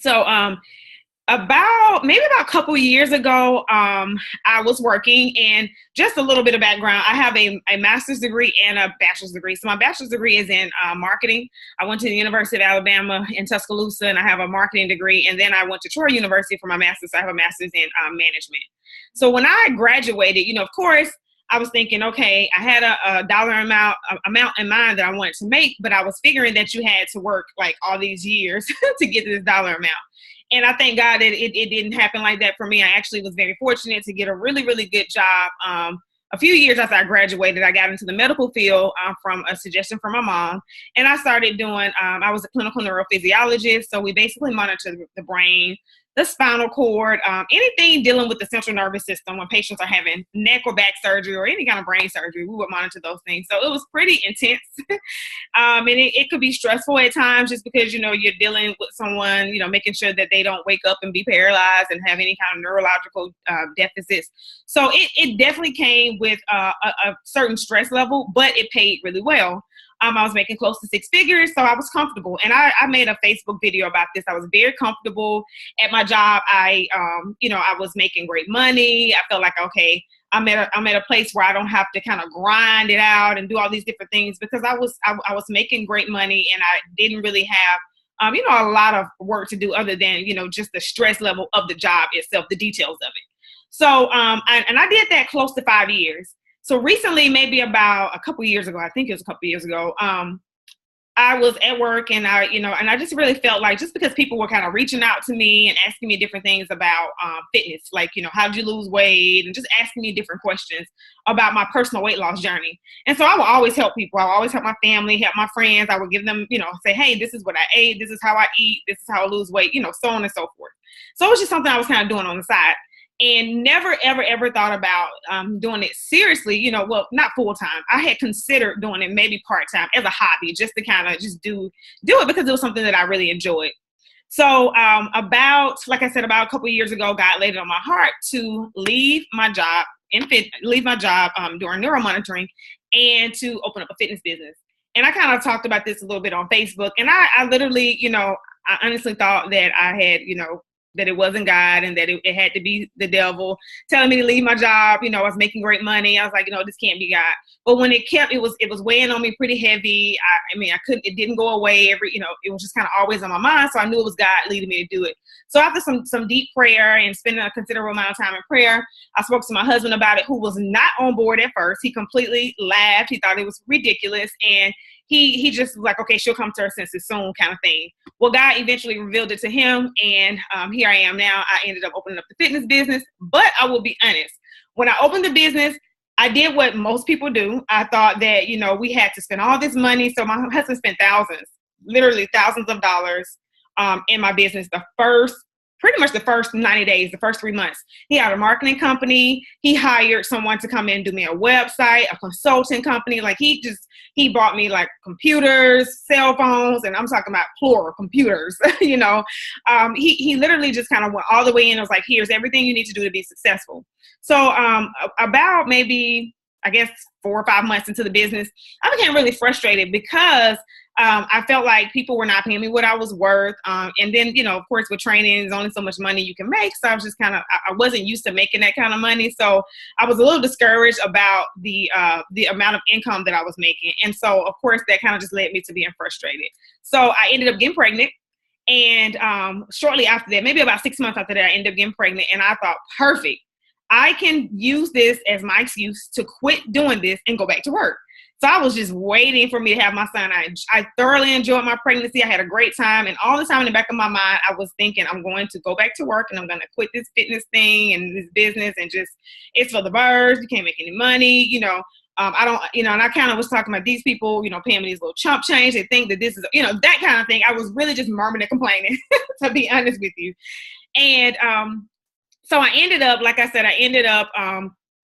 So about a couple of years ago, I was working, and just a little bit of background. I have a master's degree and a bachelor's degree. So my bachelor's degree is in marketing. I went to the University of Alabama in Tuscaloosa, and I have a marketing degree. And then I went to Troy University for my master's. So I have a master's in management. So when I graduated, of course, I was thinking, okay, I had a dollar amount in mind that I wanted to make, but I was figuring that you had to work like all these years to get to this dollar amount. And I thank God that it didn't happen like that for me. I actually was very fortunate to get a really, really good job. A few years after I graduated, I got into the medical field from a suggestion from my mom. And I started doing, I was a clinical neurophysiologist. So we basically monitor the brain, the spinal cord, anything dealing with the central nervous system when patients are having neck or back surgery or any kind of brain surgery. We would monitor those things. So it was pretty intense. And it could be stressful at times just because, you're dealing with someone, making sure that they don't wake up and be paralyzed and have any kind of neurological deficits. So it definitely came with a certain stress level, but it paid really well. I was making close to six figures, so I was comfortable. And I made a Facebook video about this. I was very comfortable at my job. I was making great money. I felt like, okay, I'm at a place where I don't have to kind of grind it out and do all these different things because I was making great money, and I didn't really have a lot of work to do other than, just the stress level of the job itself, the details of it. So, I did that close to 5 years. So recently, maybe about a couple years ago, I think it was a couple years ago, I was at work, and I just really felt like, just because people were kind of reaching out to me and asking me different things about fitness, like, how did you lose weight, and just asking me different questions about my personal weight loss journey. And so I would always help people. I would always help my family, help my friends. I would give them, say, hey, this is what I ate. This is how I eat. This is how I lose weight, so on and so forth. So it was just something I was kind of doing on the side. And never, ever, ever thought about doing it seriously, well, not full time. I had considered doing it maybe part time as a hobby, just to kind of just do it because it was something that I really enjoyed. So about a couple of years ago, God laid it on my heart to leave my job during neuromonitoring and to open up a fitness business. And I kind of talked about this a little bit on Facebook. And I literally, I honestly thought that I had, that it wasn't God and that it had to be the devil telling me to leave my job. I was making great money. I was like, this can't be God. But when it was weighing on me pretty heavy. It didn't go away it was just kind of always on my mind. So I knew it was God leading me to do it. So after some deep prayer and spending a considerable amount of time in prayer, I spoke to my husband about it, who was not on board at first. He completely laughed. He thought it was ridiculous. And he just was like, okay, she'll come to her senses soon, kind of thing. Well, God eventually revealed it to him, and here I am now. I ended up opening up the fitness business, but I will be honest. When I opened the business, I did what most people do. I thought that, we had to spend all this money. So my husband spent literally thousands of dollars in my business pretty much the first 90 days, the first 3 months. He had a marketing company. He hired someone to come in and do me a website, a consulting company. Like he bought me like computers, cell phones, and I'm talking about plural computers, He literally just kind of went all the way in and was like, here's everything you need to do to be successful. So about maybe, I guess, 4 or 5 months into the business, I became really frustrated because I felt like people were not paying me what I was worth. And then, of course, with training, there's only so much money you can make. So I was just I wasn't used to making that kind of money. So I was a little discouraged about the amount of income that I was making. And so, of course, that kind of just led me to being frustrated. So I ended up getting pregnant. And shortly after that, maybe about 6 months after that, I ended up getting pregnant. And I thought, perfect. I can use this as my excuse to quit doing this and go back to work. So I was just waiting for me to have my son. I thoroughly enjoyed my pregnancy. I had a great time. And all the time in the back of my mind, I was thinking, I'm going to go back to work and I'm going to quit this fitness thing and this business and just, it's for the birds. You can't make any money. I don't, and I kind of was talking about these people, paying me these little chump change. They think that this is, that kind of thing. I was really just murmuring and complaining, to be honest with you. And so I ended up, like I said,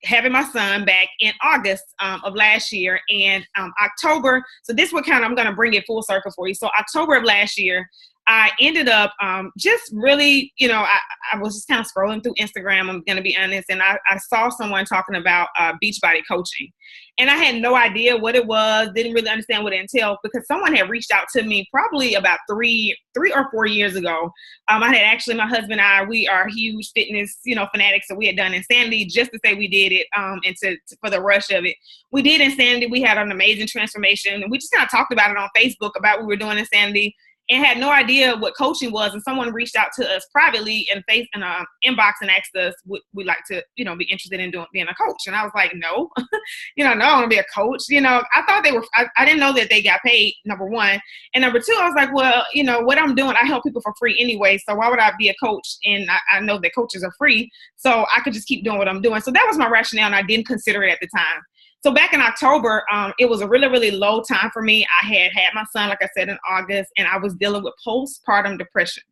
having my son back in August of last year, and October. So this would I'm going to bring it full circle for you. So October of last year, I ended up just really, I was just kind of scrolling through Instagram, I'm going to be honest, and I saw someone talking about Beachbody coaching. And I had no idea what it was, didn't really understand what it entailed, because someone had reached out to me probably about three or 4 years ago. I had actually, my husband and I, we are huge fitness, fanatics. So we had done Insanity just to say we did it, and for the rush of it. We did Insanity. We had an amazing transformation. And we just kind of talked about it on Facebook about what we were doing Insanity, and had no idea what coaching was. And someone reached out to us privately in inbox and asked us, would we like to, be interested in being a coach? And I was like, no, no, I don't want to be a coach. I thought I didn't know that they got paid, number one. And number two, I was like, well, what I'm doing, I help people for free anyway. So why would I be a coach? And I know that coaches are free, so I could just keep doing what I'm doing. So that was my rationale, and I didn't consider it at the time. So back in October, it was a really, really low time for me. I had my son, like I said, in August, and I was dealing with postpartum depression.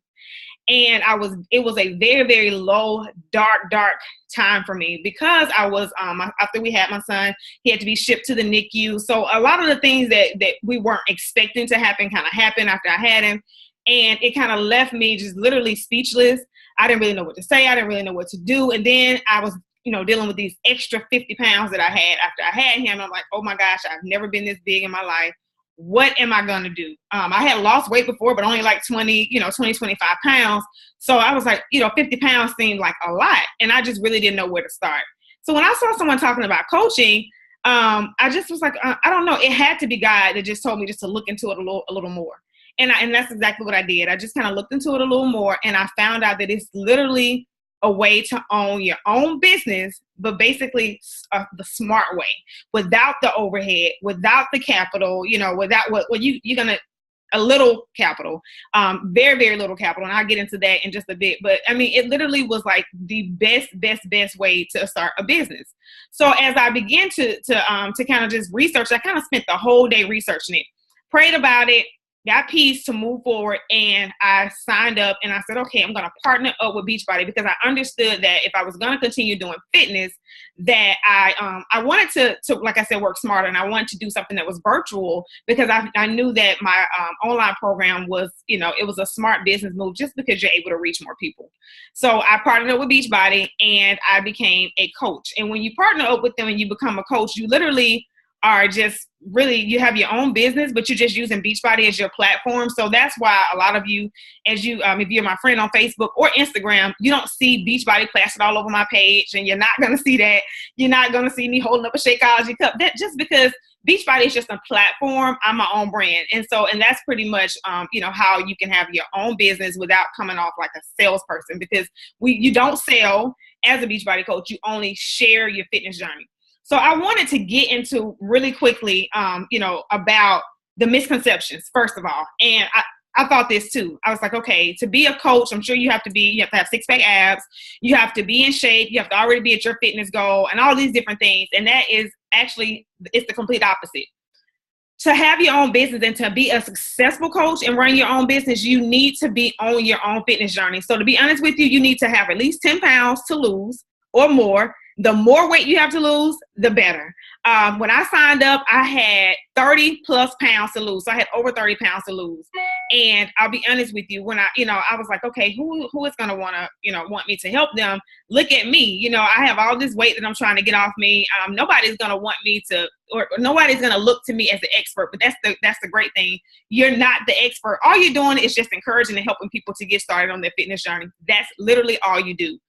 And it was a very, very low, dark time for me, because I was, after we had my son, he had to be shipped to the NICU. So a lot of the things that we weren't expecting to happen kind of happened after I had him. And it kind of left me just literally speechless. I didn't really know what to say. I didn't really know what to do. And then I was dealing with these extra 50 pounds that I had after I had him. I'm like, oh my gosh, I've never been this big in my life. What am I going to do? I had lost weight before, but only like 20, 25 pounds. So I was like, 50 pounds seemed like a lot. And I just really didn't know where to start. So when I saw someone talking about coaching, I just was like, I don't know. It had to be God that just told me just to look into it a little more. And that's exactly what I did. I just kind of looked into it a little more, and I found out that it's literally a way to own your own business, but basically the smart way, without the overhead, without the capital, without you're going to, a little capital, very, very little capital. And I'll get into that in just a bit. But I mean, it literally was like the best way to start a business. So as I began to kind of just research, I kind of spent the whole day researching it, prayed about it, got peace to move forward, and I signed up, and I said, okay, I'm going to partner up with Beachbody, because I understood that if I was going to continue doing fitness, that I wanted to, like I said, work smarter, and I wanted to do something that was virtual, because I knew that my online program was, it was a smart business move, just because you're able to reach more people. So I partnered up with Beachbody, and I became a coach. And when you partner up with them and you become a coach, you literally are just really, you have your own business, but you're just using Beachbody as your platform. So that's why a lot of you, if you're my friend on Facebook or Instagram, you don't see Beachbody plastered all over my page, and you're not going to see that. You're not going to see me holding up a Shakeology cup. That just because Beachbody is just a platform, I'm my own brand. And that's pretty much, how you can have your own business without coming off like a salesperson, because you don't sell as a Beachbody coach. You only share your fitness journey. So I wanted to get into really quickly, about the misconceptions, first of all. And I thought this too. I was like, okay, to be a coach, I'm sure you have to have six-pack abs. You have to be in shape. You have to already be at your fitness goal and all these different things. And that is actually, it's the complete opposite. To have your own business and to be a successful coach and run your own business, you need to be on your own fitness journey. So to be honest with you, you need to have at least 10 pounds to lose or more. The more weight you have to lose, the better. When I signed up, I had 30 plus pounds to lose. So I had over 30 pounds to lose. And I'll be honest with you, when I was like, okay, who is going to want me to help them? Look at me. I have all this weight that I'm trying to get off me. Nobody's going to want me to, or nobody's going to look to me as the expert. But that's the great thing. You're not the expert. All you're doing is just encouraging and helping people to get started on their fitness journey. That's literally all you do.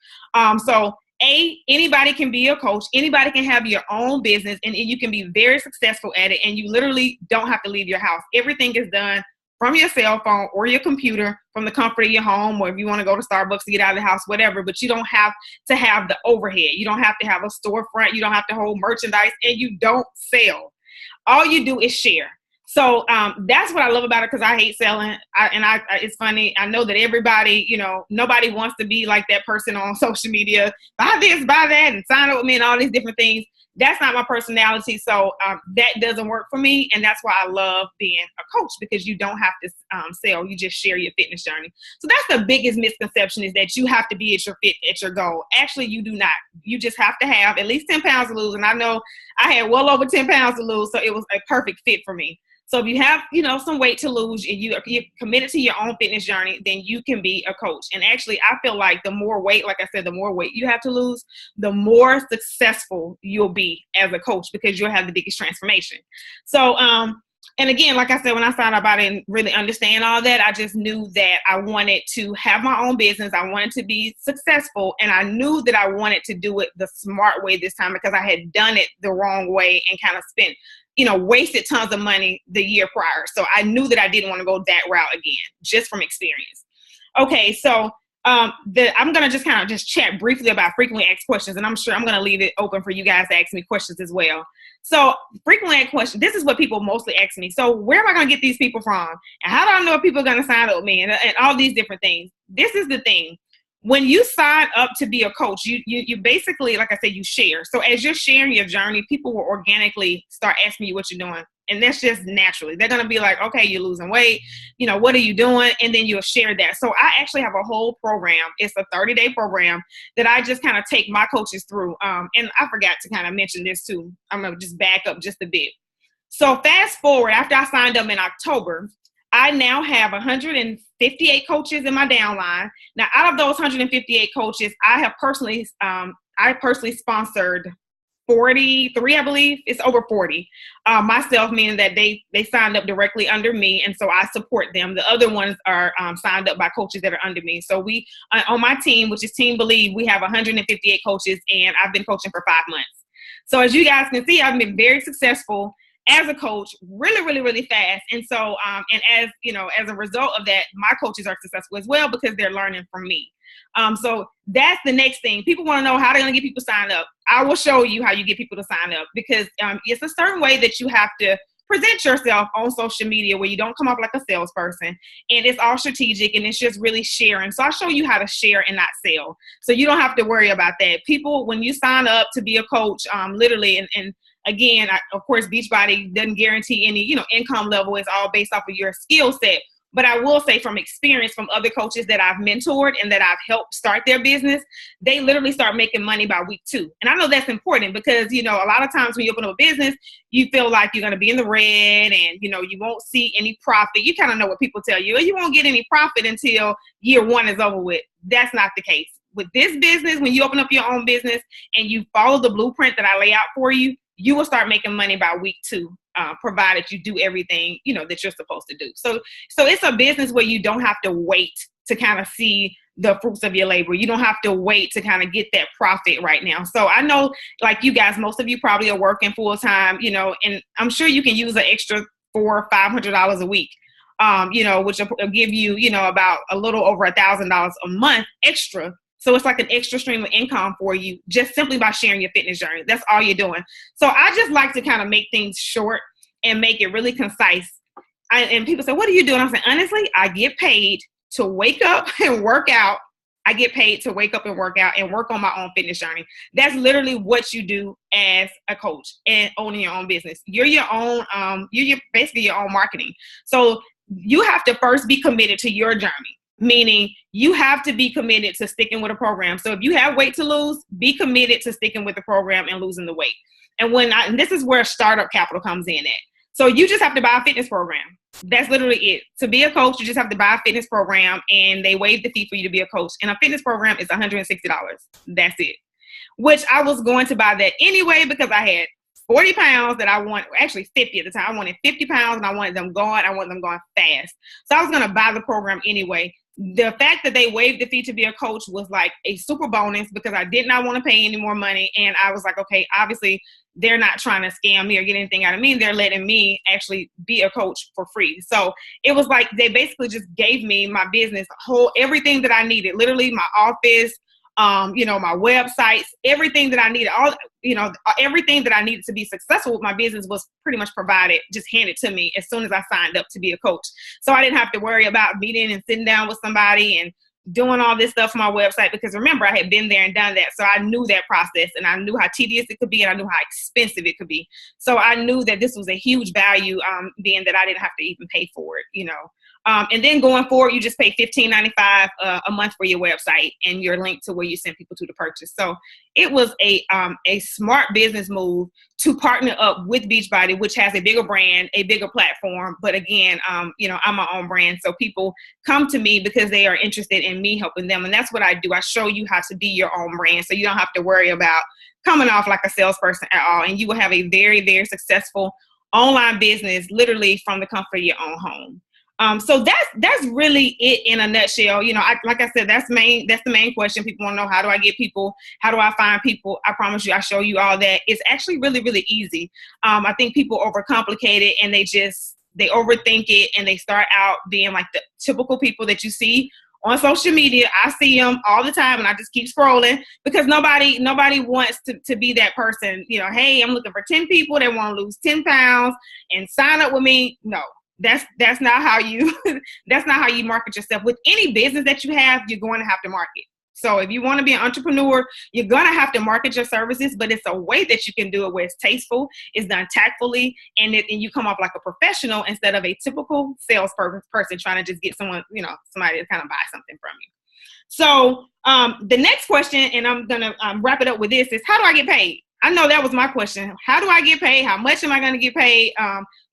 Anybody can be a coach. Anybody can have your own business, and you can be very successful at it. And you literally don't have to leave your house. Everything is done from your cell phone or your computer, from the comfort of your home, or if you want to go to Starbucks to get out of the house, whatever. But you don't have to have the overhead. You don't have to have a storefront. You don't have to hold merchandise, and you don't sell. All you do is share. So that's what I love about it, because I hate selling. It's funny. I know that everybody, nobody wants to be like that person on social media. Buy this, buy that, and sign up with me and all these different things. That's not my personality. So that doesn't work for me. And that's why I love being a coach, because you don't have to sell. You just share your fitness journey. So that's the biggest misconception, is that you have to be at your goal. Actually, you do not. You just have to have at least 10 pounds to lose. And I know I had well over 10 pounds to lose. So it was a perfect fit for me. So if you have, some weight to lose and you're committed to your own fitness journey, then you can be a coach. And actually, I feel like the more weight, like I said, the more weight you have to lose, the more successful you'll be as a coach because you'll have the biggest transformation. So, and again, like I said, when I signed up, I didn't really understand all that. I just knew that I wanted to have my own business. I wanted to be successful. And I knew that I wanted to do it the smart way this time because I had done it the wrong way and kind of spent, wasted tons of money the year prior. So I knew that I didn't want to go that route again, just from experience. Okay, so I'm going to just kind of just chat briefly about frequently asked questions, and I'm sure I'm going to leave it open for you guys to ask me questions as well. So frequently asked questions, this is what people mostly ask me. So where am I going to get these people from? And how do I know if people are going to sign up with me and all these different things? This is the thing. When you sign up to be a coach, you basically, like I said, you share. So as you're sharing your journey, people will organically start asking you what you're doing. And that's just naturally. They're going to be like, okay, you're losing weight. What are you doing? And then you'll share that. So I actually have a whole program. It's a 30-day program that I just kind of take my coaches through. And I forgot to kind of mention this too. I'm going to just back up just a bit. So fast forward, after I signed up in October, I now have 158 coaches in my downline. Now, out of those 158 coaches, I personally sponsored 43, I believe. It's over 40 myself, meaning that they signed up directly under me, and so I support them. The other ones are signed up by coaches that are under me. So we on my team, which is Team Believe, we have 158 coaches, and I've been coaching for 5 months. So as you guys can see, I've been very successful as a coach, really, really, really fast. And so, and as a result of that, my coaches are successful as well because they're learning from me. So that's the next thing. People want to know how they're going to get people signed up. I will show you how you get people to sign up because it's a certain way that you have to present yourself on social media where you don't come off like a salesperson, and it's all strategic and it's just really sharing. So I'll show you how to share and not sell. So you don't have to worry about that. People, when you sign up to be a coach, literally, and again, of course, Beachbody doesn't guarantee any, income level. It's all based off of your skill set. But I will say from experience from other coaches that I've mentored and that I've helped start their business, they literally start making money by week 2. And I know that's important because, a lot of times when you open up a business, you feel like you're going to be in the red and, you won't see any profit. You kind of know what people tell you. You won't get any profit until year 1 is over with. That's not the case. With this business, when you open up your own business and you follow the blueprint that I lay out for you, you will start making money by week 2, provided you do everything, that you're supposed to do. So it's a business where you don't have to wait to kind of see the fruits of your labor. You don't have to wait to kind of get that profit right now. So I know, like you guys, most of you probably are working full time, and I'm sure you can use an extra $400 or $500 a week, which will give you, about a little over $1,000 a month extra. So it's like an extra stream of income for you just simply by sharing your fitness journey. That's all you're doing. So I just like to kind of make things short and make it really concise. And people say, what are you doing? I'm saying, honestly, I get paid to wake up and work out. I get paid to wake up and work out and work on my own fitness journey. That's literally what you do as a coach and owning your own business. You're your own, you're basically your own marketing. So you have to first be committed to your journey. Meaning you have to be committed to sticking with a program. So if you have weight to lose, be committed to sticking with the program and losing the weight. And this is where startup capital comes in at. So you just have to buy a fitness program. That's literally it. To be a coach, you just have to buy a fitness program and they waive the fee for you to be a coach. And a fitness program is $160. That's it. Which I was going to buy that anyway because I had 40 pounds that I want, actually 50 at the time. I wanted 50 pounds and I wanted them gone. I wanted them going fast. So I was going to buy the program anyway. The fact that they waived the fee to be a coach was like a super bonus because I did not want to pay any more money. And I was like, okay, obviously they're not trying to scam me or get anything out of me. They're letting me actually be a coach for free. So it was like they basically just gave me my business, everything that I needed, literally my office, my websites, everything that I needed, everything that I needed to be successful with my business was pretty much provided, just handed to me as soon as I signed up to be a coach. So I didn't have to worry about meeting and sitting down with somebody and doing all this stuff for my website because remember, I had been there and done that. So I knew that process and I knew how tedious it could be and I knew how expensive it could be. So I knew that this was a huge value, being that I didn't have to even pay for it, And then going forward, you just pay $15.95 a month for your website and your link to where you send people to the purchase. So it was a smart business move to partner up with Beachbody, which has a bigger brand, a bigger platform. But again, I'm my own brand. So people come to me because they are interested in me helping them. And that's what I do. I show you how to be your own brand. So you don't have to worry about coming off like a salesperson at all. And you will have a very, very successful online business, literally from the comfort of your own home. So that's really it in a nutshell. Like I said, that's the main question. People want to know, how do I get people? How do I find people? I promise you, I show you all that. It's actually really, really easy. I think people overcomplicate it and they overthink it, and they start out being like the typical people that you see on social media. I see them all the time, and I just keep scrolling because nobody wants to be that person. Hey, I'm looking for 10 people that want to lose 10 pounds and sign up with me. No. That's not how you market yourself. With any business that you have, you're going to have to market. So if you want to be an entrepreneur, you're going to have to market your services, but it's a way that you can do it where it's tasteful, it's done tactfully, and you come off like a professional instead of a typical salesperson trying to just get somebody to kind of buy something from you. So the next question, and I'm going to wrap it up with this, is how do I get paid? I know that was my question. How do I get paid? How much am I going to get paid?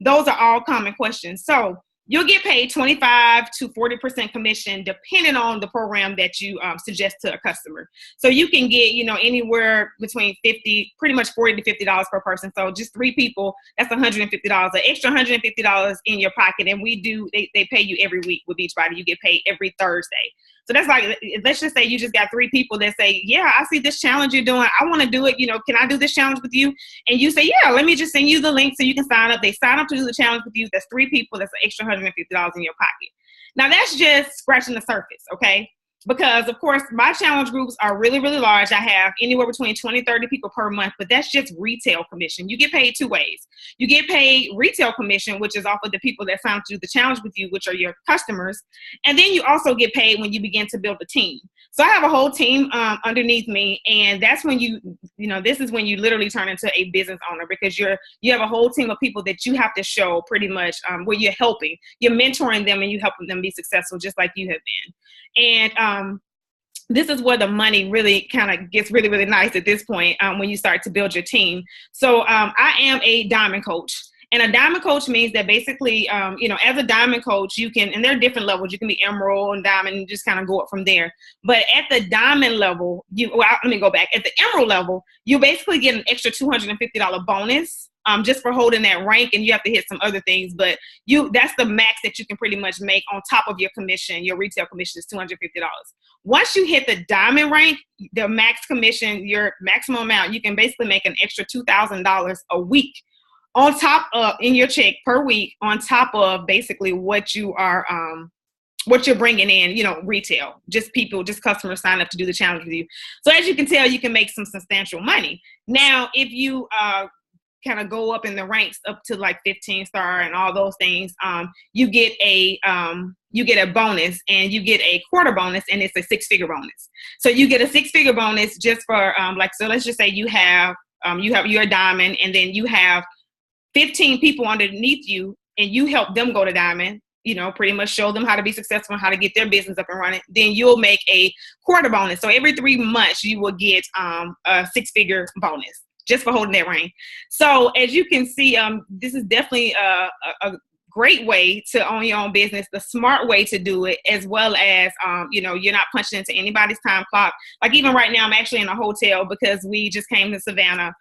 Those are all common questions. So you'll get paid 25 to 40% commission depending on the program that you suggest to a customer. So you can get, anywhere between pretty much $40 to $50 per person. So just 3 people, that's $150, an extra $150 in your pocket. And they pay you every week with Beachbody. You get paid every Thursday. So that's like, let's just say you just got 3 people that say, yeah, I see this challenge you're doing. I want to do it. Can I do this challenge with you? And you say, yeah, let me just send you the link so you can sign up. They sign up to do the challenge with you. That's 3 people. That's an extra $150 in your pocket. Now that's just scratching the surface. Okay. Because of course my challenge groups are really, really large. I have anywhere between 20, 30 people per month, but that's just retail commission. You get paid 2 ways. You get paid retail commission, which is off of the people that sign up to do the challenge with you, which are your customers. And then you also get paid when you begin to build a team. So I have a whole team underneath me, and that's when this is when you literally turn into a business owner, because you have a whole team of people that you have to show pretty much where you're helping, you're mentoring them, and you helping them be successful just like you have been. And this is where the money really kind of gets really, really nice at this point when you start to build your team. So I am a diamond coach. And a diamond coach means that basically, as a diamond coach, you can, and there are different levels. You can be emerald and diamond and just kind of go up from there. But at the diamond level, let me go back. At the emerald level, you basically get an extra $250 bonus just for holding that rank. And you have to hit some other things. But that's the max that you can pretty much make on top of your commission. Your retail commission is $250. Once you hit the diamond rank, the max commission, your maximum amount, you can basically make an extra $2,000 a week on top of, in your check per week, on top of basically what you're bringing in, retail, just customers sign up to do the challenge with you. So as you can tell, you can make some substantial money. Now, if you kind of go up in the ranks up to like 15 star and all those things, you get a bonus, and you get a quarter bonus, and it's a 6-figure bonus. So you get a 6-figure bonus just for so let's just say you're a diamond, and then you have 15 people underneath you, and you help them go to diamond, pretty much show them how to be successful and how to get their business up and running. Then you'll make a quarter bonus. So every 3 months you will get a 6-figure bonus just for holding that rank. So as you can see, this is definitely a great way to own your own business, the smart way to do it, as well as, you're not punching into anybody's time clock. Like even right now, I'm actually in a hotel because we just came to Savannah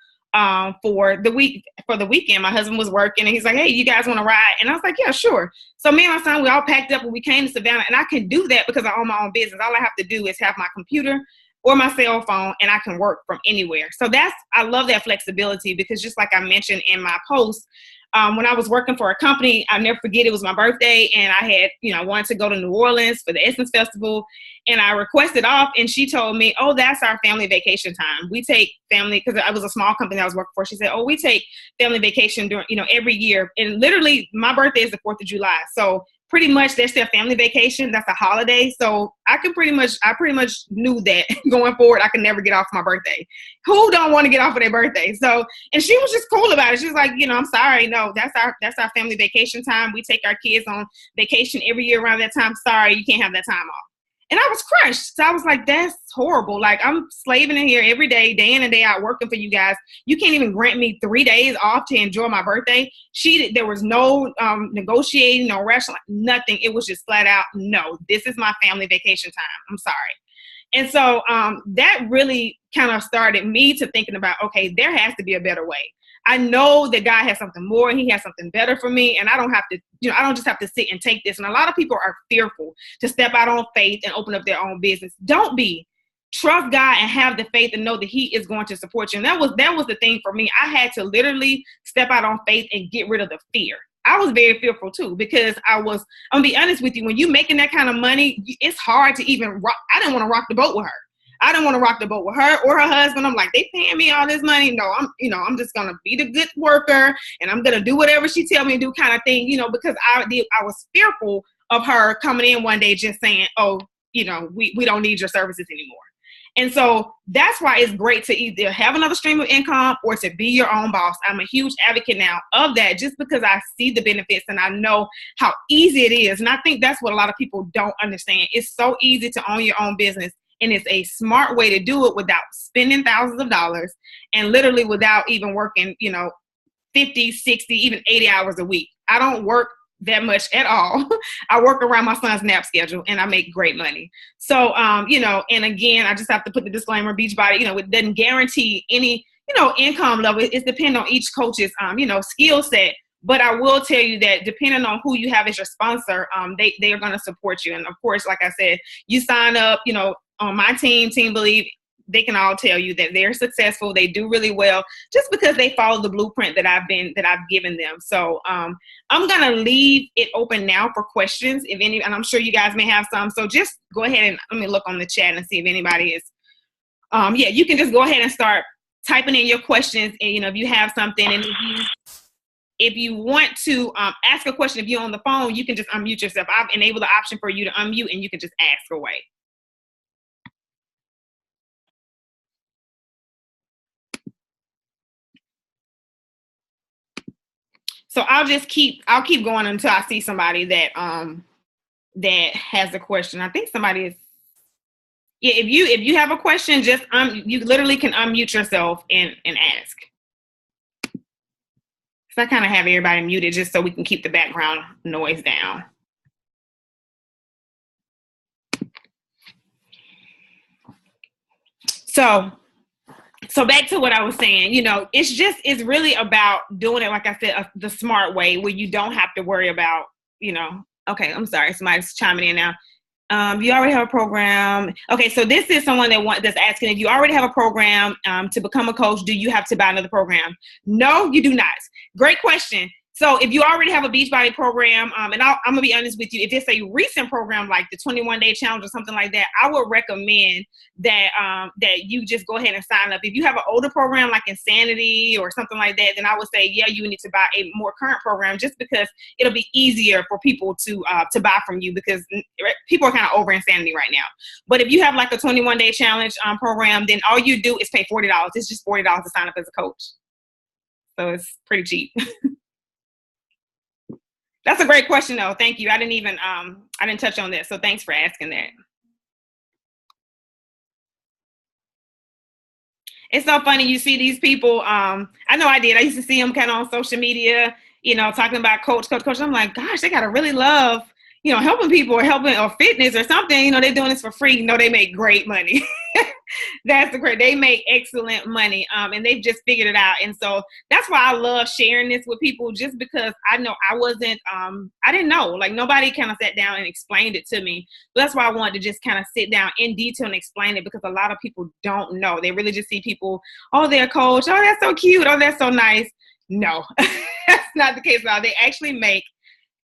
for the weekend. My husband was working, and he's like, hey, you guys want to ride? And I was like, yeah, sure. So me and my son, we all packed up and we came to Savannah, and I can do that because I own my own business. All I have to do is have my computer or my cell phone, and I can work from anywhere. So I love that flexibility, because just like I mentioned in my post, when I was working for a company, I'll never forget, it was my birthday, and I had, wanted to go to New Orleans for the Essence Festival, and I requested off, and she told me, oh, that's our family vacation time. We take family, because I was a small company I was working for. She said, oh, we take family vacation during, every year. And literally my birthday is the 4th of July. So pretty much that's their family vacation. That's a holiday. So I pretty much knew that going forward, I could never get off my birthday. Who don't want to get off of their birthday? So, and she was just cool about it. She was like, I'm sorry. No, that's our family vacation time. We take our kids on vacation every year around that time. Sorry, you can't have that time off. And I was crushed. So I was like, that's horrible. Like, I'm slaving in here every day, day in and day out, working for you guys. You can't even grant me 3 days off to enjoy my birthday. There was no negotiating, no rational, nothing. It was just flat out, no, this is my family vacation time. I'm sorry. And so that really kind of started me to thinking about, okay, there has to be a better way. I know that God has something more and he has something better for me. And I don't have to, I don't just have to sit and take this. And a lot of people are fearful to step out on faith and open up their own business. Don't be. Trust God and have the faith and know that he is going to support you. And that was the thing for me. I had to literally step out on faith and get rid of the fear. I was very fearful too, because I'm going to be honest with you, when you're making that kind of money, it's hard to even rock. I didn't want to rock the boat with her. I don't want to rock the boat with her or her husband. I'm like, they paying me all this money. No, I'm just going to be the good worker and I'm going to do whatever she tell me to do kind of thing, because I was fearful of her coming in one day just saying, oh, we don't need your services anymore. And so that's why it's great to either have another stream of income or to be your own boss. I'm a huge advocate now of that, just because I see the benefits and I know how easy it is. And I think that's what a lot of people don't understand. It's so easy to own your own business. And it's a smart way to do it without spending thousands of dollars and literally without even working, 50, 60, even 80 hours a week. I don't work that much at all. I work around my son's nap schedule and I make great money. So, and again, I just have to put the disclaimer, Beachbody, it doesn't guarantee any, income level. It's dependent on each coach's, skill set. But I will tell you that depending on who you have as your sponsor, they are going to support you. And of course, like I said, you sign up, on my Team Believe, they can all tell you that they're successful. They do really well just because they follow the blueprint that I've given them. So I'm going to leave it open now for questions, if any, and I'm sure you guys may have some. So just go ahead and let me look on the chat and see if anybody is, you can just go ahead and start typing in your questions. And, if you have something, and if you want to ask a question, if you're on the phone, you can just unmute yourself. I've enabled the option for you to unmute and you can just ask away. So I'll keep going until I see somebody that that has a question. I think somebody is. Yeah, if you have a question, just you literally can unmute yourself and ask. So I kind of have everybody muted just so we can keep the background noise down. So back to what I was saying, it's really about doing it, like I said, the smart way, where you don't have to worry about, okay, I'm sorry, somebody's chiming in now. You already have a program. Okay, so this is someone that's asking, if you already have a program to become a coach, do you have to buy another program? No, you do not. Great question. So if you already have a Beachbody program, and I'm going to be honest with you, if it's a recent program like the 21-day challenge or something like that, I would recommend that that you just go ahead and sign up. If you have an older program like Insanity or something like that, then I would say, yeah, you need to buy a more current program, just because it'll be easier for people to buy from you, because people are kind of over Insanity right now. But if you have like a 21-day challenge program, then all you do is pay $40. It's just $40 to sign up as a coach. So it's pretty cheap. That's a great question, though. Thank you. I didn't touch on this, so thanks for asking that. It's so funny. You see these people. I know I did. I used to see them kind of on social media, talking about coach. I'm like, gosh, they gotta really love, helping people or fitness or something. They're doing this for free. They make great money. They make excellent money. And they've just figured it out. And so that's why I love sharing this with people, just because I know I didn't know, like nobody kind of sat down and explained it to me. So that's why I wanted to just kind of sit down in detail and explain it, because a lot of people don't know. They really just see people, oh, they're a coach. Oh, that's so cute. Oh, that's so nice. No, that's not the case at all. They actually make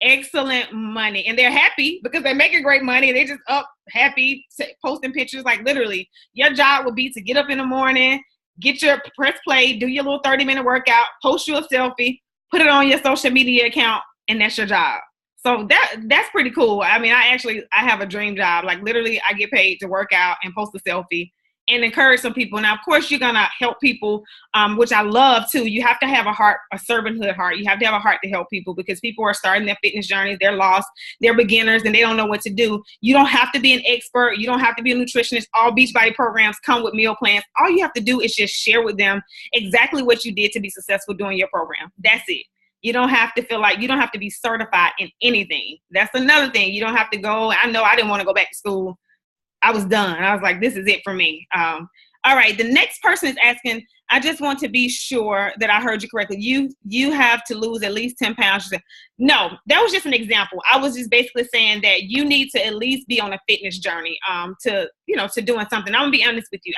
excellent money, and they're happy because they're making great money. They just up happy, posting pictures. Like literally, your job would be to get up in the morning, press play, do your little 30-minute workout, post you a selfie, put it on your social media account, and that's your job. So that's pretty cool. I mean, I have a dream job. Like literally I get paid to work out and post a selfie and encourage some people. Now, of course, you're going to help people, which I love too. You have to have a heart, a servanthood heart. You have to have a heart to help people because people are starting their fitness journeys. They're lost. They're beginners and they don't know what to do. You don't have to be an expert. You don't have to be a nutritionist. All Beachbody programs come with meal plans. All you have to do is just share with them exactly what you did to be successful doing your program. That's it. You don't have to feel like you don't have to be certified in anything. That's another thing. You don't have to go. I know I didn't want to go back to school. I was done. I was like, this is it for me. All right. The next person is asking, I just want to be sure that I heard you correctly. You have to lose at least 10 pounds. No, that was just an example. I was just basically saying that you need to at least be on a fitness journey to doing something. I'm gonna be honest with you.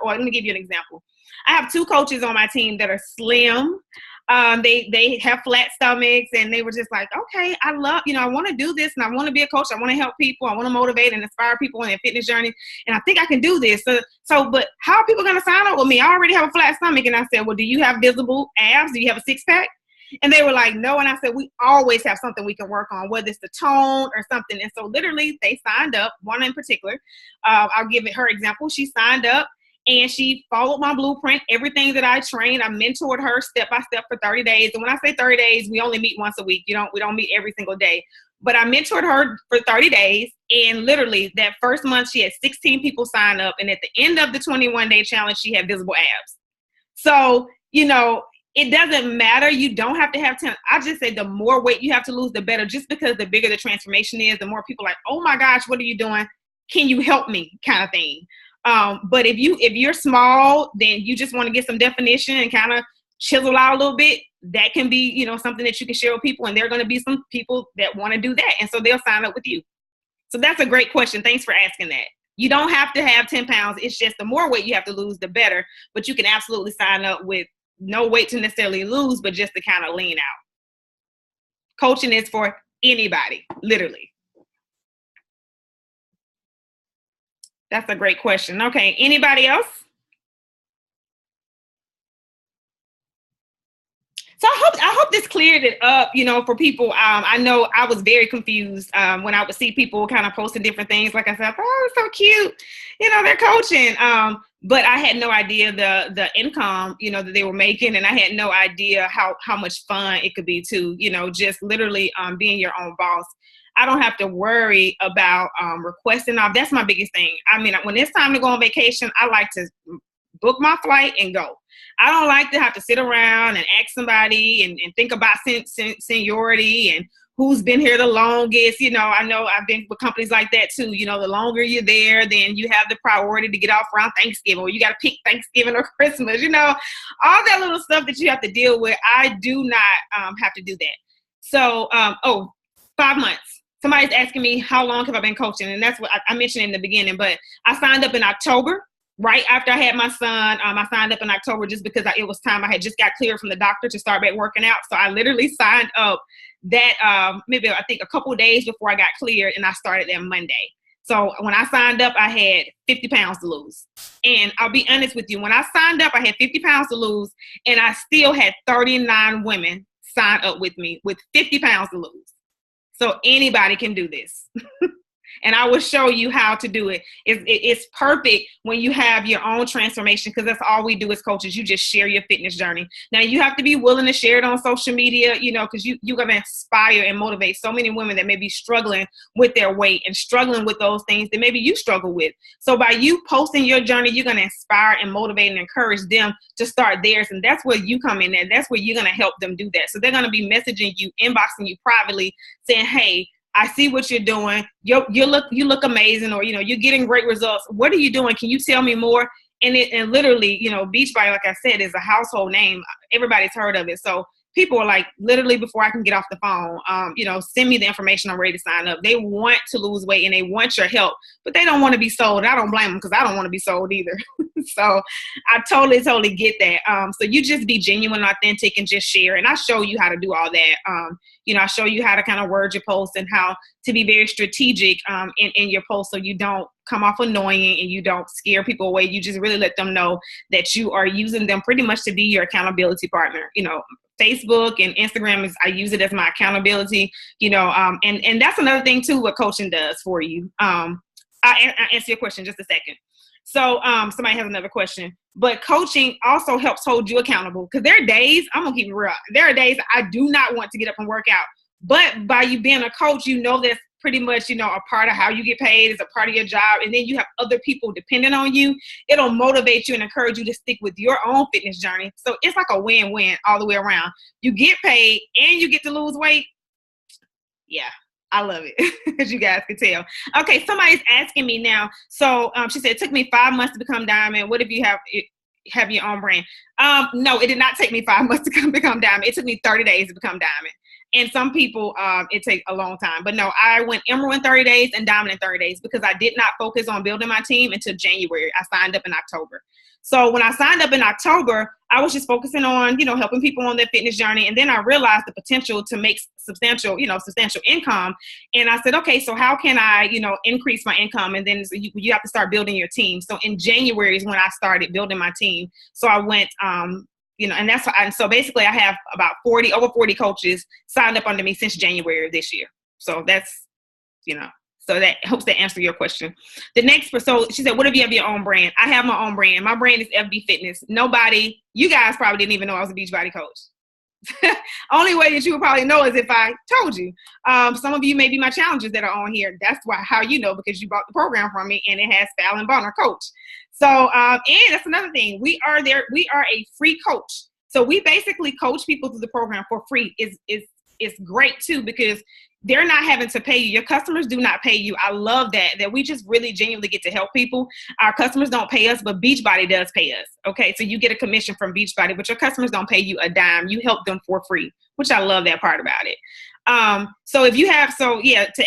Let me give you an example. I have 2 coaches on my team that are slim. They have flat stomachs and they were just like, okay, I want to do this and I want to be a coach. I want to help people. I want to motivate and inspire people in their fitness journey. And I think I can do this. But how are people going to sign up with me? I already have a flat stomach. And I said, well, do you have visible abs? Do you have a 6-pack? And they were like, no. And I said, we always have something we can work on, whether it's the tone or something. And so literally they signed up, one in particular. I'll give it her example. She signed up. And she followed my blueprint, everything that I trained. I mentored her step by step for 30 days. And when I say 30 days, we only meet once a week. We don't meet every single day. But I mentored her for 30 days. And literally that first month, she had 16 people sign up. And at the end of the 21-day challenge, she had visible abs. So, it doesn't matter. You don't have to have 10. I just say the more weight you have to lose, the better. Just because the bigger the transformation is, the more people are like, oh my gosh, what are you doing? Can you help me? Kind of thing. But if you're small, then you just want to get some definition and kind of chisel out a little bit. That can be, something that you can share with people. And there are going to be some people that want to do that. And so they'll sign up with you. So that's a great question. Thanks for asking that. You don't have to have 10 pounds. It's just the more weight you have to lose, the better. But you can absolutely sign up with no weight to necessarily lose, but just to kind of lean out. Coaching is for anybody, literally. That's a great question. Okay, anybody else? So I hope this cleared it up, for people. I know I was very confused when I would see people kind of posting different things. Like I said, oh, it's so cute. They're coaching. But I had no idea the income, that they were making. And I had no idea how much fun it could be too, just literally being your own boss. I don't have to worry about requesting off. That's my biggest thing. I mean, when it's time to go on vacation, I like to book my flight and go. I don't like to have to sit around and ask somebody and think about seniority and who's been here the longest. I know I've been with companies like that too. The longer you're there, then you have the priority to get off around Thanksgiving, or you got to pick Thanksgiving or Christmas, all that little stuff that you have to deal with. I do not have to do that. So, 5 months. Somebody's asking me how long have I been coaching, and that's what I mentioned in the beginning. But I signed up in October, right after I had my son. I signed up in October just because it was time. I had just got cleared from the doctor to start back working out. So I literally signed up that maybe I think a couple of days before I got cleared, and I started that Monday. So when I signed up, I had 50 pounds to lose. And I'll be honest with you, when I signed up, I had 50 pounds to lose, and I still had 39 women sign up with me with 50 pounds to lose. So anybody can do this. And I will show you how to do it. It's perfect when you have your own transformation, because that's all we do as coaches. You just share your fitness journey. Now, you have to be willing to share it on social media, because you're going to inspire and motivate so many women that may be struggling with their weight and struggling with those things that maybe you struggle with. So by you posting your journey, you're going to inspire and motivate and encourage them to start theirs. And that's where you come in, and that's where you're going to help them do that. So they're going to be messaging you, inboxing you privately, saying, hey, I see what you're doing. You look amazing, or, you're getting great results. What are you doing? Can you tell me more? And literally, Beachbody, like I said, is a household name. Everybody's heard of it. So people are like, literally before I can get off the phone, send me the information. I'm ready to sign up. They want to lose weight and they want your help, but they don't want to be sold. I don't blame them, because I don't want to be sold either. So I totally get that. So you just be genuine, authentic, and just share. And I show you how to do all that. I show you how to kind of word your post and how to be very strategic in your post, so you don't come off annoying and you don't scare people away. You just really let them know that you are using them pretty much to be your accountability partner, Facebook and Instagram I use it as my accountability, and that's another thing too, what coaching does for you. I answer your question in just a second. So somebody has another question, but coaching also helps hold you accountable, because there are days, I'm gonna keep it real, there are days I do not want to get up and work out, but by you being a coach, that's pretty much, a part of how you get paid, is a part of your job. And then you have other people depending on you. It'll motivate you and encourage you to stick with your own fitness journey. So it's like a win-win all the way around. You get paid and you get to lose weight. Yeah, I love it, as you guys can tell. Okay, somebody's asking me now. So she said, it took me 5 months to become diamond. What if you have your own brand? No, it did not take me 5 months to become diamond. It took me 30 days to become diamond. And some people, it takes a long time. But no, I went emerald in 30 days and diamond in 30 days because I did not focus on building my team until January. I signed up in October. So when I signed up in October, I was just focusing on, helping people on their fitness journey. And then I realized the potential to make substantial income. And I said, okay, so how can I, increase my income? And then you have to start building your team. So in January is when I started building my team. So I went, and so basically I have about over 40 coaches signed up under me since January of this year. So that's, so that hopes to answer your question. The next, so she said, what if you have your own brand? I have my own brand. My brand is FB Fitness. You guys probably didn't even know I was a Beachbody coach. Only way that you would probably know is if I told you. Some of you may be my challengers that are on here. That's how you know, because you bought the program from me and it has Fallon Bonner coach. So, and that's another thing. We are a free coach. So we basically coach people through the program for free. It's great too, because they're not having to pay you. Your customers do not pay you. I love that we just really genuinely get to help people. Our customers don't pay us, but Beachbody does pay us. Okay. So you get a commission from Beachbody, but your customers don't pay you a dime. You help them for free, which I love that part about it. To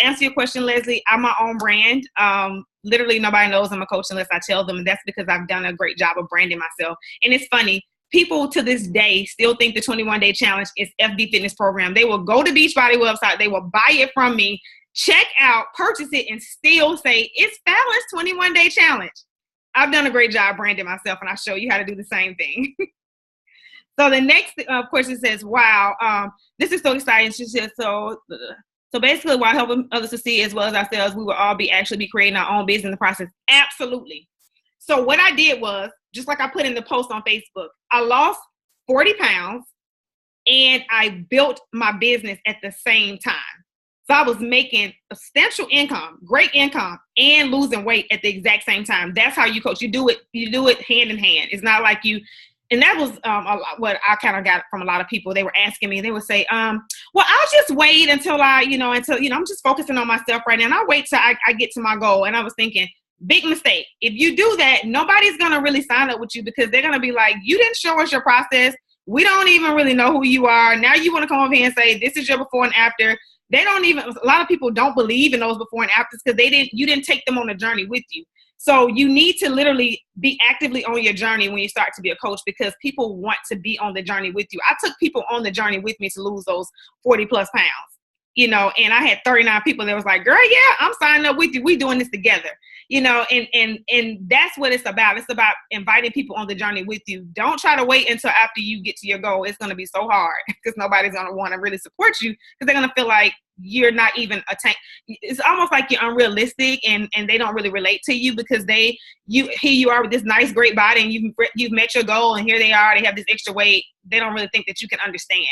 answer your question, Leslie, I'm my own brand. Literally nobody knows I'm a coach unless I tell them. And that's because I've done a great job of branding myself. And it's funny. People to this day still think the 21-day challenge is FB Fitness program. They will go to Beachbody website. They will buy it from me, check out, purchase it, and still say, it's Fallon's 21-day challenge. I've done a great job branding myself, and I'll show you how to do the same thing. So the next question says, wow, this is so exciting. She says, so basically while helping others succeed as well as ourselves, we will all be creating our own business in the process. Absolutely. So what I did was, just like I put in the post on Facebook, I lost 40 pounds and I built my business at the same time. So I was making substantial income, great income, and losing weight at the exact same time. That's how you coach. You do it hand in hand. It's not like and that was what I kind of got from a lot of people. They were asking me, they would say, well, I'll just wait until I'm just focusing on myself right now. And I'll wait till I get to my goal. And I was thinking, big mistake. If you do that, nobody's going to really sign up with you, because they're going to be like, you didn't show us your process. We don't even really know who you are. Now you want to come over here and say, this is your before and after. A lot of people don't believe in those before and afters because you didn't take them on a journey with you. So you need to literally be actively on your journey when you start to be a coach, because people want to be on the journey with you. I took people on the journey with me to lose those 40 plus pounds, and I had 39 people that was like, girl, yeah, I'm signing up with you. We doing this together. And that's what it's about. It's about inviting people on the journey with you. Don't try to wait until after you get to your goal. It's going to be so hard because nobody's going to want to really support you, because they're going to feel like you're not even it's almost like you're unrealistic and they don't really relate to you, because here you are with this nice, great body and you've met your goal, and here they are, they have this extra weight. They don't really think that you can understand.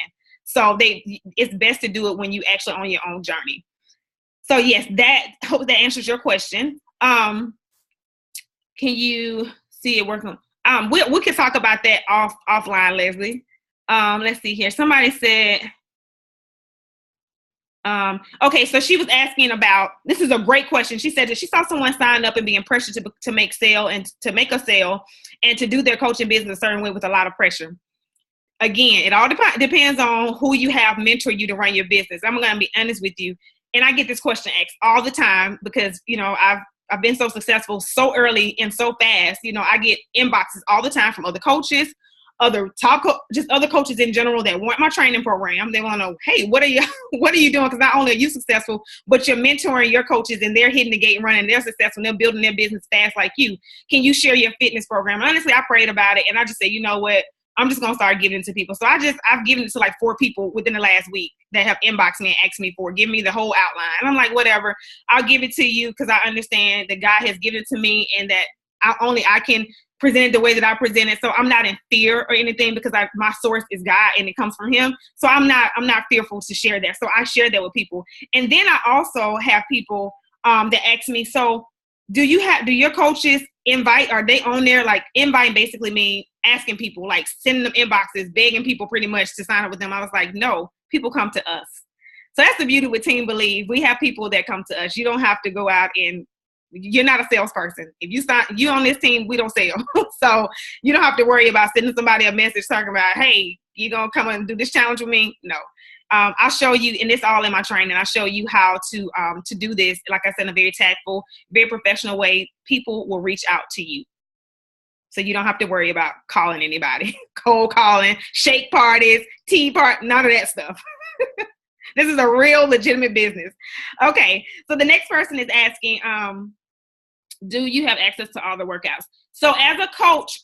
So it's best to do it when you actually on your own journey. So yes, hope that answers your question. Can you see it working? We can talk about that offline, Leslie. Let's see here. Somebody said, okay, so she was asking about, this is a great question. She said that she saw someone sign up and being pressured to make a sale and to do their coaching business a certain way with a lot of pressure. Again, it all depends on who you have mentor you to run your business. I'm going to be honest with you. And I get this question asked all the time because, I've been so successful so early and so fast. I get inboxes all the time from other coaches, just other coaches in general that want my training program. They want to know, hey, what are you doing? Because not only are you successful, but you're mentoring your coaches and they're hitting the gate and running. They're successful. And they're building their business fast like you. Can you share your fitness program? And honestly, I prayed about it and I just said, you know what? I'm just going to start giving it to people. So I've given it to like 4 people within the last week that have inboxed me and asked me for, give me the whole outline. And I'm like, whatever, I'll give it to you, because I understand that God has given it to me, and that I can present it the way that I present it. So I'm not in fear or anything, because my source is God and it comes from Him. So I'm not fearful to share that. So I share that with people. And then I also have people that ask me, so do your coaches invite? Are they on there? Like, inviting basically mean asking people, like sending them inboxes, begging people pretty much to sign up with them. I was like, no, people come to us. So that's the beauty with Team Believe. We have people that come to us. You don't have to go out and, you're not a salesperson. If you on this team, we don't sell. So you don't have to worry about sending somebody a message talking about, hey, you gonna come and do this challenge with me? No. I'll show you, and it's all in my training. I'll show you how to do this, like I said, in a very tactful, very professional way. People will reach out to you. So you don't have to worry about calling anybody, cold calling, shake parties, tea party, none of that stuff. This is a real legitimate business. Okay, so the next person is asking, do you have access to all the workouts? So as a coach,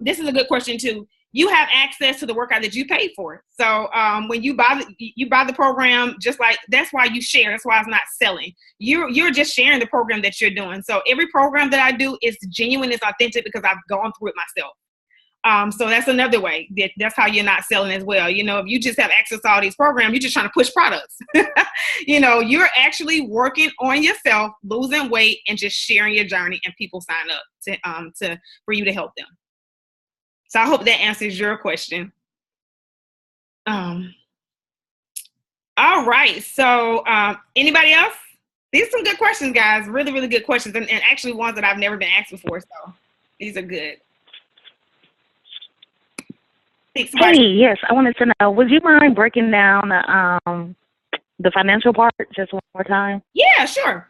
this is a good question too. You have access to the workout that you paid for. So when you buy the program, just like, that's why you share. That's why it's not selling. You're just sharing the program that you're doing. So every program that I do is genuine, it's authentic, because I've gone through it myself. So that's another way. That's how you're not selling as well. You know, if you just have access to all these programs, you're just trying to push products. You know, you're actually working on yourself, losing weight, and just sharing your journey, and people sign up for you to help them. So I hope that answers your question. All right. So anybody else? These are some good questions, guys. Really, really good questions, and actually ones that I've never been asked before. So these are good. Hey, yes, I wanted to know, would you mind breaking down the financial part just one more time? Yeah, sure.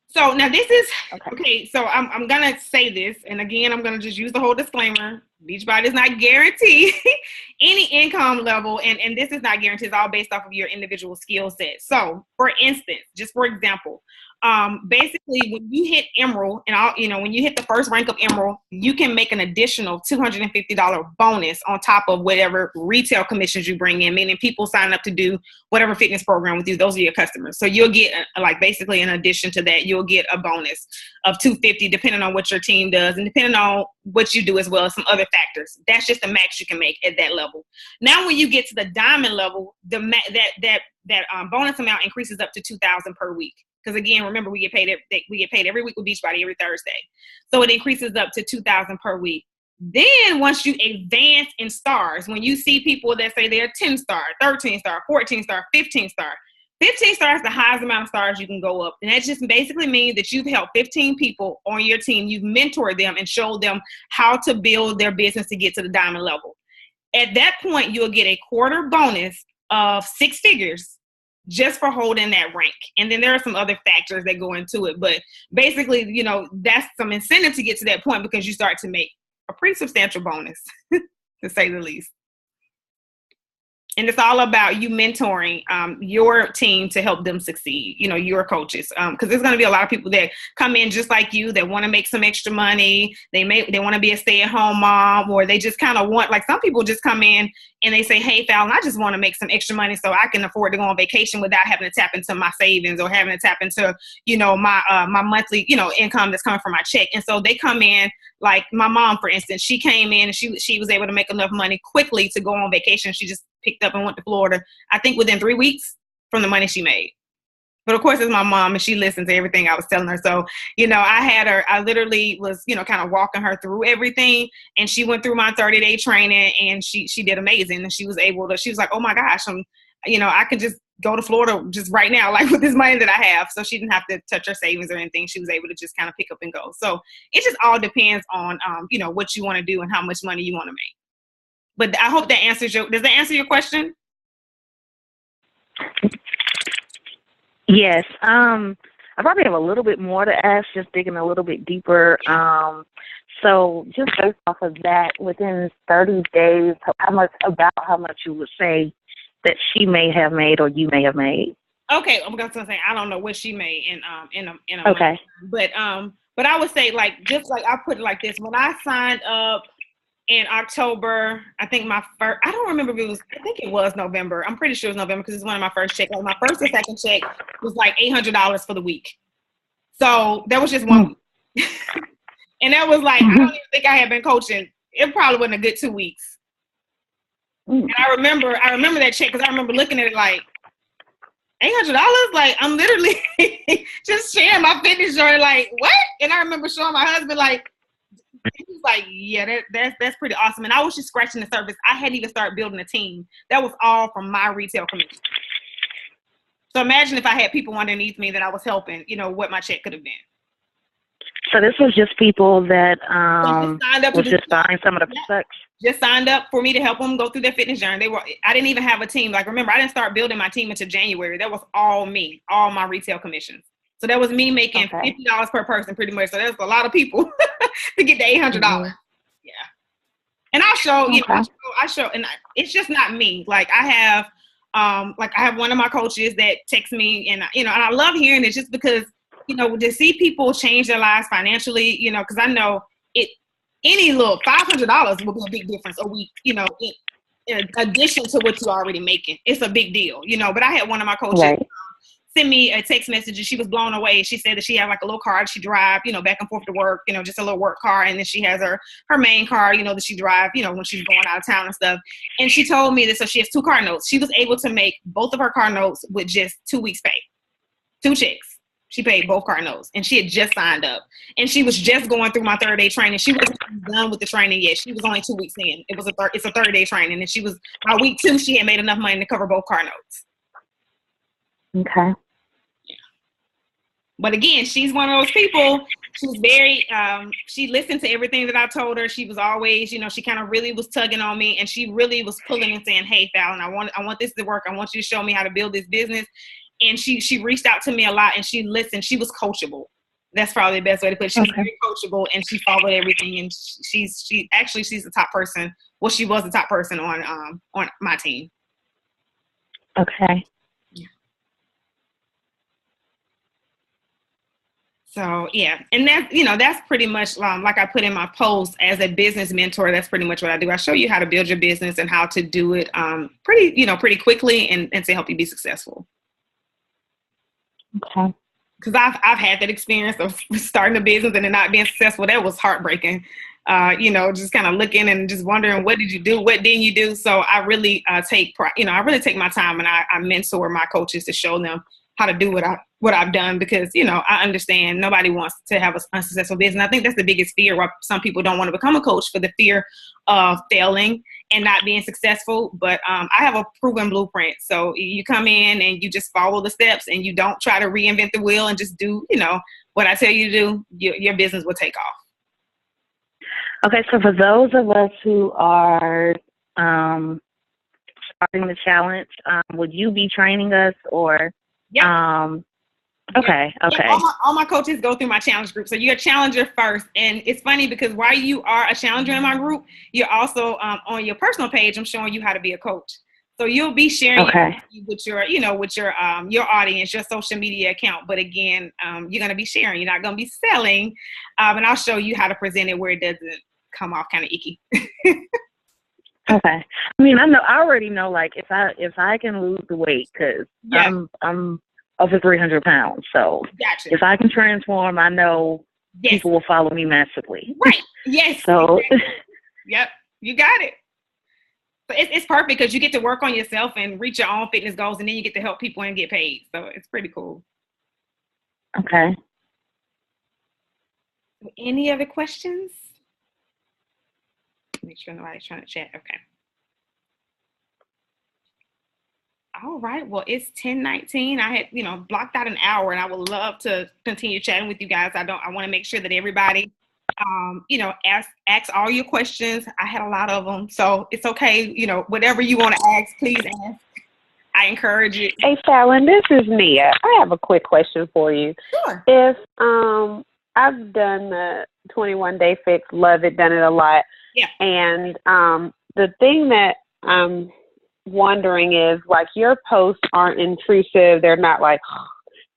So now this is, okay, so I'm going to say this, and again, I'm going to just use the whole disclaimer. Beachbody does not guarantee any income level, and this is not guaranteed. It's all based off of your individual skill set. So, for instance, just for example, basically when you hit Emerald, and when you hit the first rank of Emerald, you can make an additional $250 bonus on top of whatever retail commissions you bring in, meaning people sign up to do whatever fitness program with you. Those are your customers. So you'll get, like, basically in addition to that, you'll get a bonus of $250 depending on what your team does and depending on what you do, as well as some other factors. That's just the max you can make at that level. Now, when you get to the diamond level, that bonus amount increases up to $2,000 per week. Because again, remember, we get paid every week with Beachbody, every Thursday. So it increases up to $2,000 per week. Then once you advance in stars, when you see people that say they're 10 star, 13 star, 14 star, 15 star, 15 stars is the highest amount of stars you can go up. And that just basically means that you've helped 15 people on your team. You've mentored them and showed them how to build their business to get to the diamond level. At that point, you'll get a quarter bonus of 6 figures just for holding that rank. And then there are some other factors that go into it. But basically, that's some incentive to get to that point, because you start to make a pretty substantial bonus, to say the least. And it's all about you mentoring your team to help them succeed, your coaches. Because there's going to be a lot of people that come in just like you that want to make some extra money. They want to be a stay-at-home mom, or they just kind of want, like, some people just come in and they say, hey, Fallon, I just want to make some extra money so I can afford to go on vacation without having to tap into my savings or having to tap into, my monthly, income that's coming from my check. And so they come in, like my mom, for instance, she came in and she was able to make enough money quickly to go on vacation. She just picked up and went to Florida, I think within 3 weeks from the money she made. But of course, it's my mom, and she listened to everything I was telling her. So, I literally was, kind of walking her through everything, and she went through my 30-day training, and she did amazing. And she was like, oh my gosh, I could just go to Florida just right now, like with this money that I have. So she didn't have to touch her savings or anything. She was able to just kind of pick up and go. So it just all depends on, what you want to do and how much money you want to make. But I hope that answers does that answer your question? Yes. I probably have a little bit more to ask, just digging a little bit deeper. So just based off of that, within 30 days, how much you would say that she may have made or you may have made? Okay, I'm going to say I don't know what she made in a okay month. But I would say, like, just like I put it like this: when I signed up in October, I think I don't remember if I think it was November. I'm pretty sure it was November because it's one of my first checks. Like my first or second check was like $800 for the week. So that was just 1 week. And that was like, I don't even think I had been coaching. It probably wasn't a good 2 weeks. And I remember that check because I remember looking at it like, $800? Like, I'm literally just sharing my fitness journey. Like, what? And I remember showing my husband, like, he was like, yeah, that's pretty awesome. And I was just scratching the surface. I hadn't even started building a team. That was all from my retail commission. So imagine if I had people underneath me that I was helping, what my check could have been. So this was just people that just signed up was just buying some of the products? Just signed up for me to help them go through their fitness journey. I didn't even have a team. Like, remember, I didn't start building my team until January. That was all me, all my retail commissions. So that was me making $50 per person pretty much. So that's a lot of people to get the $800. Yeah. And I'll show, I show, and it's just not me. Like I have one of my coaches that texts me and, and I love hearing it just because, to see people change their lives financially, because I know any little $500 will be a big difference a week, in addition to what you're already making. It's a big deal, but I had one of my coaches send me a text message and she was blown away. She said that she had like a little car that she drive, back and forth to work, just a little work car. And then she has her main car, that she drive, when she's going out of town and stuff. And she told me that, so she has 2 car notes. She was able to make both of her car notes with just 2 weeks pay, 2 checks. She paid both car notes and she had just signed up and she was just going through my 30-day training. She wasn't done with the training yet. She was only 2 weeks in. It's a 30-day training. And she was by week 2, she had made enough money to cover both car notes. Okay. Yeah. But again, she's one of those people. She's very, she listened to everything that I told her. She was always, she kind of really was tugging on me and she really was pulling and saying, hey, Fallon, I want this to work. I want you to show me how to build this business. And she reached out to me a lot and she listened. She was coachable. That's probably the best way to put it. She was very coachable and she followed everything. And she's the top person. Well, she was the top person on my team. Okay. Yeah. So yeah, and that's pretty much like I put in my post as a business mentor. That's pretty much what I do. I show you how to build your business and how to do it pretty quickly and to help you be successful. Okay. Because I've had that experience of starting a business and it not being successful. That was heartbreaking. Just kind of looking and just wondering, what did you do? What didn't you do? So I really take my time and I mentor my coaches to show them how to do what I've done because, I understand nobody wants to have an unsuccessful business. And I think that's the biggest fear why some people don't want to become a coach, for the fear of failing and not being successful. But I have a proven blueprint. So you come in and you just follow the steps and you don't try to reinvent the wheel and just do, what I tell you to do, your business will take off. Okay. So for those of us who are starting the challenge, would you be training us or? Yeah. Okay. Yeah, all my coaches go through my challenge group. So you're a challenger first. And it's funny because while you are a challenger in my group, you're also on your personal page, I'm showing you how to be a coach. So you'll be sharing with your audience, your social media account. But again, you're going to be sharing. You're not going to be selling. And I'll show you how to present it where it doesn't come off kind of icky. Okay. I mean, I already know, like, if I can lose the weight, because I'm over 300 pounds. So if I can transform, I know people will follow me massively. Right. Yes. So. Yep. You got it. But it's perfect because you get to work on yourself and reach your own fitness goals, and then you get to help people and get paid. So it's pretty cool. Okay. Any other questions? Make sure nobody's trying to chat. Okay. All right. Well, it's 10:19. I had, blocked out an hour, and I would love to continue chatting with you guys. I want to make sure that everybody, ask all your questions. I had a lot of them, so it's okay. Whatever you want to ask, please ask. I encourage you. Hey, Fallon, this is Nia. I have a quick question for you. Sure. If I've done the 21-day fix, love it, done it a lot. Yeah. And the thing that I'm wondering is, like, your posts aren't intrusive. They're not like, oh,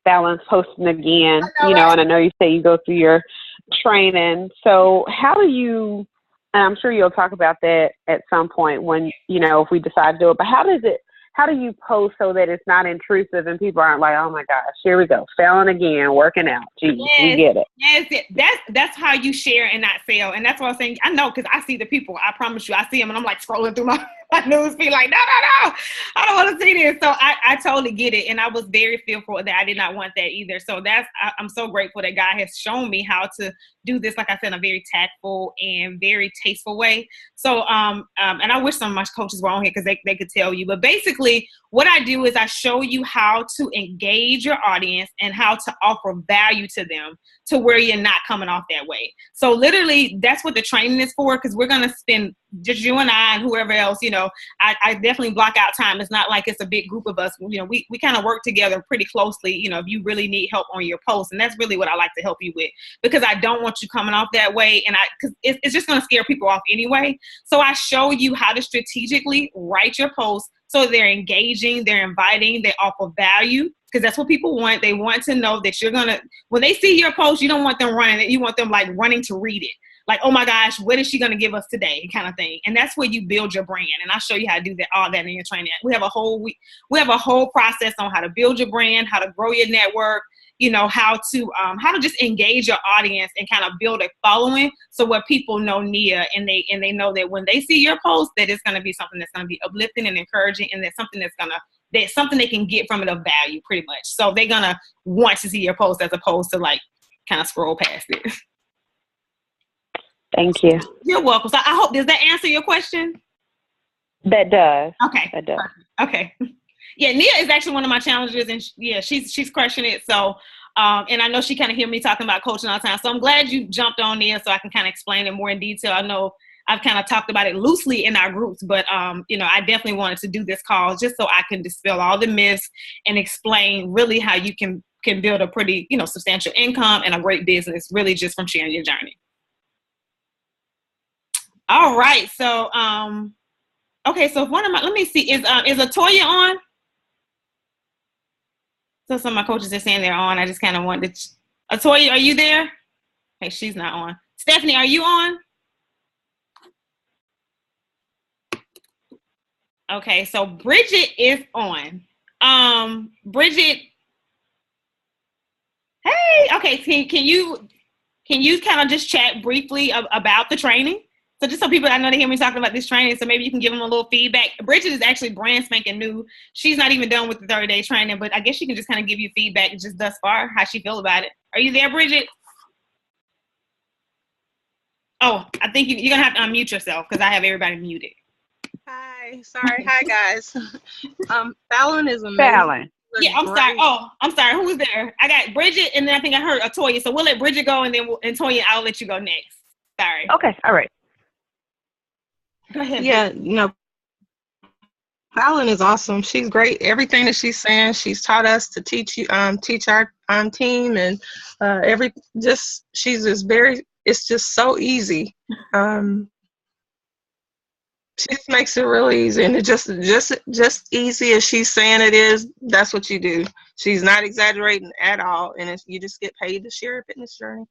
Fallon's posting again, right? And I know you say you go through your training. So how do you and I'm sure you'll talk about that at some point when, you know, if we decide to do it. But how do you post so that it's not intrusive and people aren't like, oh my gosh, here we go, failing again, working out. Geez, we get it. Yes, that's how you share and not fail. And that's what I'm saying. I know, because I see the people. I promise you, I see them, and I'm like scrolling through my news feed like, no, I don't want to see this. So I totally get it. And I was very fearful that I did not want that either. So I'm so grateful that God has shown me how to do this, like I said, in a very tactful and very tasteful way. So, and I wish some of my coaches were on here because they could tell you. But basically, what I do is I show you how to engage your audience and how to offer value to them to where you're not coming off that way. So literally, that's what the training is for, because we're going to spend, just you and I and whoever else, you know, I definitely block out time. It's not like it's a big group of us. You know, we kind of work together pretty closely, you know, if you really need help on your post. And that's really what I like to help you with, because I don't want you coming off that way. And because it's just going to scare people off anyway. So I show you how to strategically write your post so they're engaging, they're inviting, they offer value, because that's what people want. They want to know that you're going to, when they see your post, you don't want them running. You want them like running to read it. Like, oh my gosh, what is she going to give us today? Kind of thing. And that's where you build your brand. And I'll show you how to do that, all that in your training. We have a whole process on how to build your brand, how to grow your network, you know, how to just engage your audience and kind of build a following. So what people know Nia, and they know that when they see your post, that it's going to be something that's going to be uplifting and encouraging, and that's something that's something they can get from it of value, pretty much. So they're going to want to see your post as opposed to like kind of scroll past it. Thank you. You're welcome. So I hope, does that answer your question? That does. Okay. That does. Okay. Yeah, Nia is actually one of my challengers, and she's crushing it. So, and I know she kind of hear me talking about coaching all the time. So I'm glad you jumped on Nia so I can kind of explain it more in detail. I know I've kind of talked about it loosely in our groups, but you know, I definitely wanted to do this call just so I can dispel all the myths and explain really how you can build a pretty, you know, substantial income and a great business, really just from sharing your journey. All right. So, okay. So let me see, is Latoya on? So some of my coaches are saying they're on. I just kind of wanted to, Latoya, are you there? Hey, she's not on. Stephanie, are you on? Okay. So Bridget is on. Bridget. Hey, okay. Can you kind of just chat briefly about the training? So just so people, I know they hear me talking about this training, so maybe you can give them a little feedback. Bridget is actually brand spanking new. She's not even done with the 30-day training, but I guess she can just kind of give you feedback just thus far, how she feel about it. Are you there, Bridget? Oh, I think you're going to have to unmute yourself because I have everybody muted. Hi. Sorry. Hi, guys. Fallon is amazing. Fallon. Yeah, I'm sorry. Oh, I'm sorry. Who was there? I got Bridget, and then I think I heard Toya. So we'll let Bridget go, and then Toya, I'll let you go next. Sorry. Okay. All right. Go ahead. Yeah, you know, Fallon is awesome. She's great. Everything that she's saying, she's taught us to teach our team, and she's just it's just so easy. She just makes it really easy, and it just easy as she's saying it is. That's what you do. She's not exaggerating at all, and you just get paid to share a fitness journey.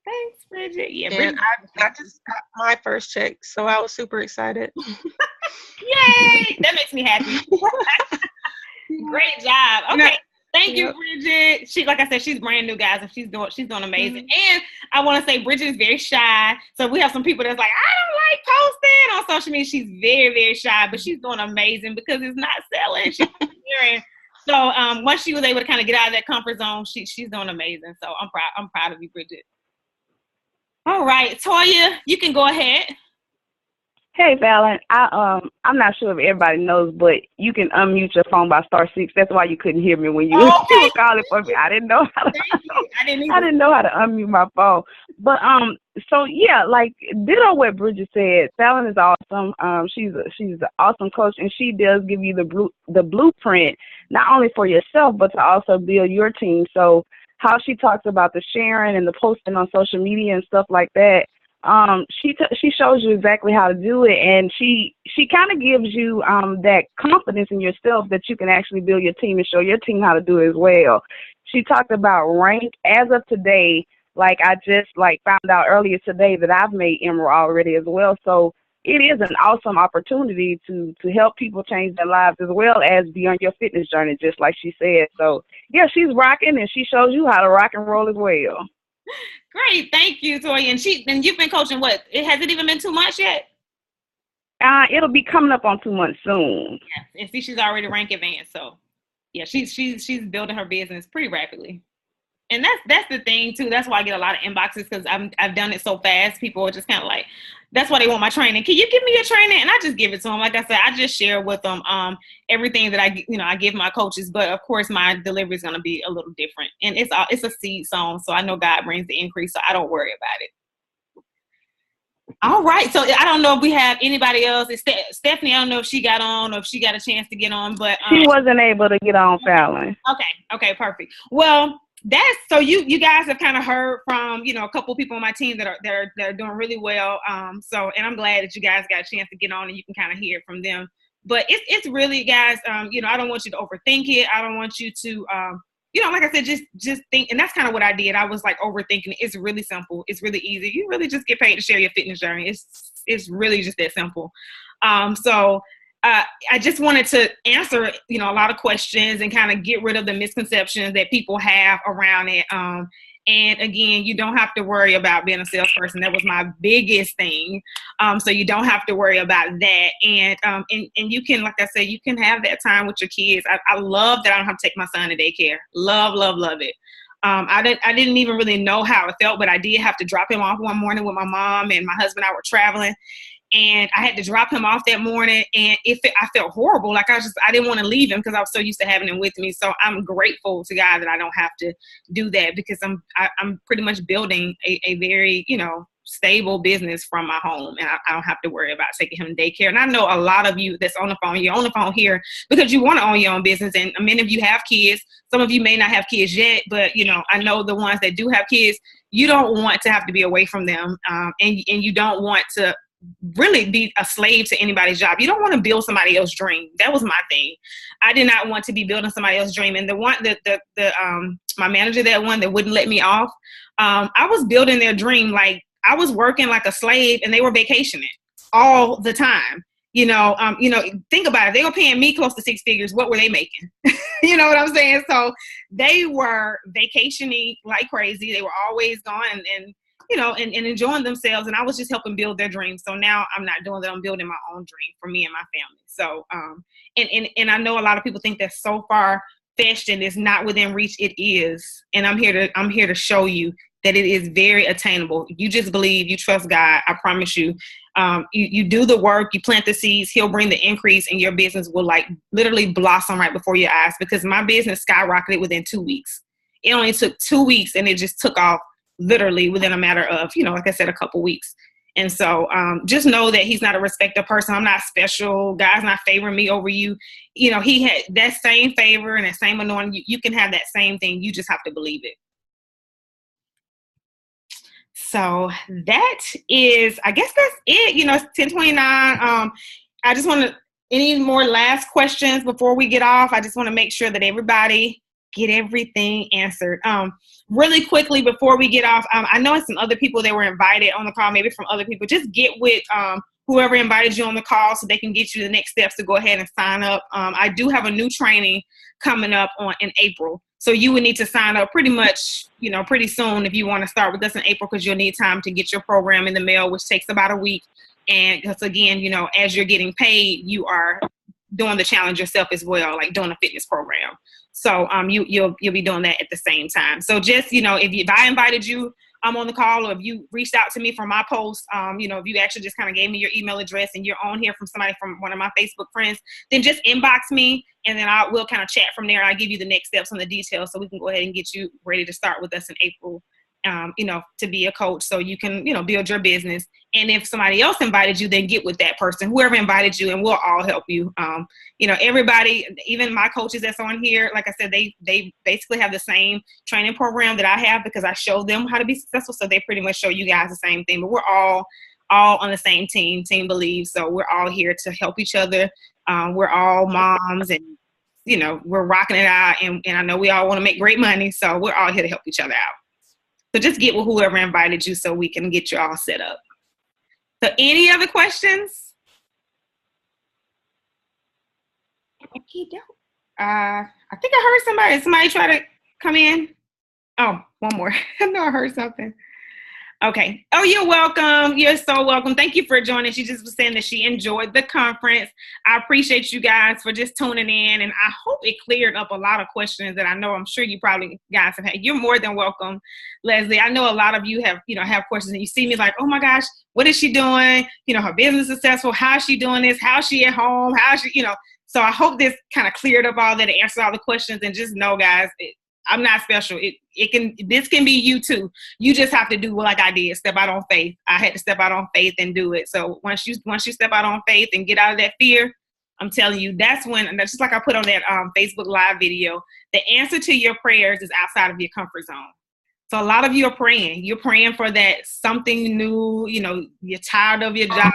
Thanks, Bridget. Yeah, and Bridget. I just got my first check, so I was super excited. Yay! That makes me happy. Great job. Okay. Thank you, Bridget. She, like I said, she's brand new, guys, and she's doing amazing. Mm-hmm. And I want to say Bridget is very shy. So we have some people that's like, I don't like posting on social media. She's very, very shy, but she's doing amazing because it's not selling. She's hearing. So once she was able to kind of get out of that comfort zone, she's doing amazing. So I'm proud of you, Bridget. All right, Toya, you can go ahead. Hey, Fallon. I'm not sure if everybody knows, but you can unmute your phone by *6. That's why you couldn't hear me when you were calling for me. I didn't know how to. I didn't know how to unmute my phone. But so yeah, like ditto what Bridget said. Fallon is awesome. She's an awesome coach, and she does give you the blueprint not only for yourself but to also build your team. So how she talks about the sharing and the posting on social media and stuff like that. She shows you exactly how to do it, and she kind of gives you that confidence in yourself that you can actually build your team and show your team how to do it as well. She talked about rank. As of today, Like I just like found out earlier today that I've made Emerald already as well. So it is an awesome opportunity to help people change their lives as well as be on your fitness journey, just like she said. So yeah, she's rocking, and she shows you how to rock and roll as well. Great, thank you, Toya. And you've been coaching what? Has it even been 2 months yet? It'll be coming up on 2 months soon. Yes, and see, she's already rank advanced. So yeah, she's building her business pretty rapidly. And that's the thing too. That's why I get a lot of inboxes, because I've done it so fast. People are just kind of like, that's why they want my training. Can you give me your training? And I just give it to them. Like I said, I just share with them everything that I give my coaches. But of course, my delivery is going to be a little different. And it's a seed sown, so I know God brings the increase, so I don't worry about it. All right. So I don't know if we have anybody else. It's Stephanie, I don't know if she got on or if she got a chance to get on, but she wasn't able to get on, Fallon. Okay, perfect. Well, that's so you guys have kind of heard from a couple of people on my team that are doing really well. And I'm glad that you guys got a chance to get on and you can kind of hear from them. But it's really, guys, I don't want you to overthink it. I don't want you to like I said, just think. And that's kind of what I did. I was like overthinking it. It's really simple. It's really easy. You really just get paid to share your fitness journey. It's really just that simple. I just wanted to answer, a lot of questions and kind of get rid of the misconceptions that people have around it. And again, you don't have to worry about being a salesperson. That was my biggest thing. So you don't have to worry about that. And you can, like I said, you can have that time with your kids. I love that I don't have to take my son to daycare. Love it. I didn't even really know how it felt, but I did have to drop him off one morning with my mom, and my husband and I were traveling. And I had to drop him off that morning, and I felt horrible. Like I didn't want to leave him because I was so used to having him with me. So I'm grateful to God that I don't have to do that, because I'm pretty much building a very, stable business from my home, and I don't have to worry about taking him to daycare. And I know a lot of you that's on the phone, you're on the phone here because you want to own your own business, and many of you have kids. Some of you may not have kids yet, but I know the ones that do have kids, you don't want to have to be away from them, and you don't want to really be a slave to anybody's job. You don't want to build somebody else's dream. That was my thing. I did not want to be building somebody else's dream. And my manager, that one that wouldn't let me off, I was building their dream. Like I was working like a slave, and they were vacationing all the time. Think about it. They were paying me close to 6 figures. What were they making? You know what I'm saying? So they were vacationing like crazy. They were always gone and enjoying themselves. And I was just helping build their dreams. So now I'm not doing that. I'm building my own dream for me and my family. So, and I know a lot of people think that's so far fetched and it's not within reach. It is. And I'm here to show you that it is very attainable. You just believe, you trust God. I promise you. You do the work, you plant the seeds, he'll bring the increase, and your business will like literally blossom right before your eyes, because my business skyrocketed within 2 weeks. It only took 2 weeks, and it just took off literally within a matter of, like I said, a couple weeks. And so just know that he's not a respected person. I'm not special. God's not favoring me over you. He had that same favor and that same anointing. You can have that same thing. You just have to believe it. So that is, I guess that's it. It's 10:29. I just want to, any more last questions before we get off? I just want to make sure that everybody get everything answered. Really quickly before we get off, I know some other people that were invited on the call, maybe from other people. Just get with whoever invited you on the call so they can get you the next steps to go ahead and sign up. I do have a new training coming up in April. So you would need to sign up pretty much, pretty soon if you want to start with us in April, because you'll need time to get your program in the mail, which takes about a week. And because again, as you're getting paid, you are doing the challenge yourself as well, like doing a fitness program. So you'll be doing that at the same time. So just, if I invited you on the call, or if you reached out to me from my post, if you actually just kind of gave me your email address and you're on here from somebody from one of my Facebook friends, then just inbox me, and then we'll kind of chat from there. I'll give you the next steps on the details so we can go ahead and get you ready to start with us in April, to be a coach so you can, build your business. And if somebody else invited you, then get with that person, whoever invited you, and we'll all help you. Everybody, even my coaches that's on here, like I said, they basically have the same training program that I have, because I show them how to be successful. So they pretty much show you guys the same thing, but we're all on the same team Believe. So we're all here to help each other. We're all moms, and, we're rocking it out. And I know we all want to make great money. So we're all here to help each other out. So just get with whoever invited you so we can get you all set up. So any other questions? Okay, I think I heard somebody try to come in. Oh, one more. I know I heard something. Okay. Oh, you're welcome. You're so welcome. Thank you for joining. She just was saying that she enjoyed the conference. I appreciate you guys for just tuning in, and I hope it cleared up a lot of questions that I'm sure you probably guys have had. You're more than welcome, Leslie. I know a lot of you have questions, and you see me like, oh my gosh, what is she doing? Her business is successful. How is she doing this? How is she at home? How is she, So I hope this kind of cleared up all that, answered all the questions, and just know, guys, I'm not special. This can be you too. You just have to do like I did, step out on faith. I had to step out on faith and do it. So once you step out on faith and get out of that fear, I'm telling you, that's just like I put on that Facebook Live video, the answer to your prayers is outside of your comfort zone. So a lot of you are praying. You're praying for that something new. You're tired of your job.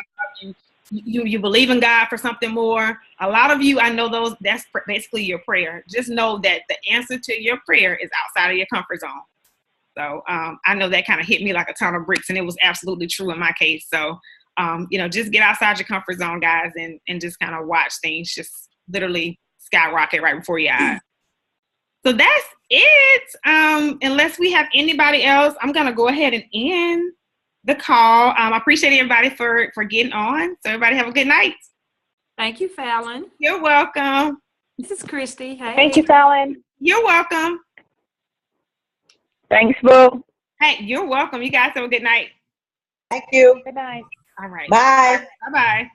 You believe in God for something more. A lot of you, I know that's basically your prayer. Just know that the answer to your prayer is outside of your comfort zone. So I know that kind of hit me like a ton of bricks, and it was absolutely true in my case. So, just get outside your comfort zone, guys, and just kind of watch things just literally skyrocket right before your eyes. So that's it. Unless we have anybody else, I'm going to go ahead and end the call. I appreciate everybody for getting on. So everybody have a good night. Thank you, Fallon. You're welcome. This is Christy. Hey. Thank you, Fallon. You're welcome. Thanks, Boo. Hey, you're welcome. You guys have a good night. Thank you. Good night. All right. Bye. Bye-bye.